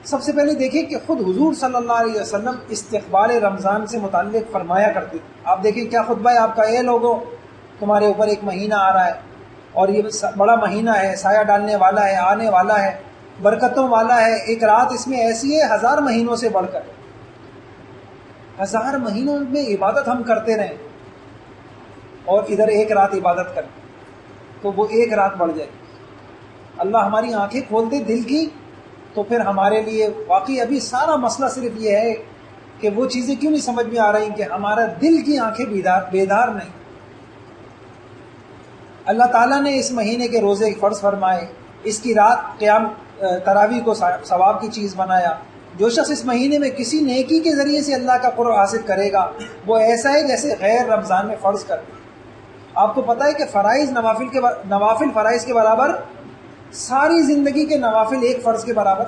سب سے پہلے دیکھیں کہ خود حضور صلی اللہ علیہ وسلم استقبال رمضان سے متعلق فرمایا کرتے تھے. آپ دیکھیں کیا خطبہ ہے آپ کا، اے لوگو تمہارے اوپر ایک مہینہ آ رہا ہے اور یہ بڑا مہینہ ہے، سایہ ڈالنے والا ہے، آنے والا ہے، برکتوں والا ہے. ایک رات اس میں ایسی ہے 1000 مہینوں سے بڑھ کر. 1000 مہینوں میں عبادت ہم کرتے رہیں اور ادھر ایک رات عبادت کریں تو وہ ایک رات بڑھ جائے. اللہ ہماری آنکھیں کھول دے دل کی تو پھر ہمارے لیے واقعی ابھی سارا مسئلہ صرف یہ ہے کہ وہ چیزیں کیوں نہیں سمجھ میں آ رہی کہ ہمارا دل کی آنکھیں بیدار نہیں. اللہ تعالیٰ نے اس مہینے کے روزے فرض فرمائے، اس کی رات قیام تراویح کو ثواب کی چیز بنایا. جو شخص اس مہینے میں کسی نیکی کے ذریعے سے اللہ کا قرب حاصل کرے گا وہ ایسا ہے جیسے غیر رمضان میں فرض کر دے. آپ کو پتہ ہے کہ فرائض نوافل فرائض کے برابر، ساری زندگی کے نوافل ایک فرض کے برابر.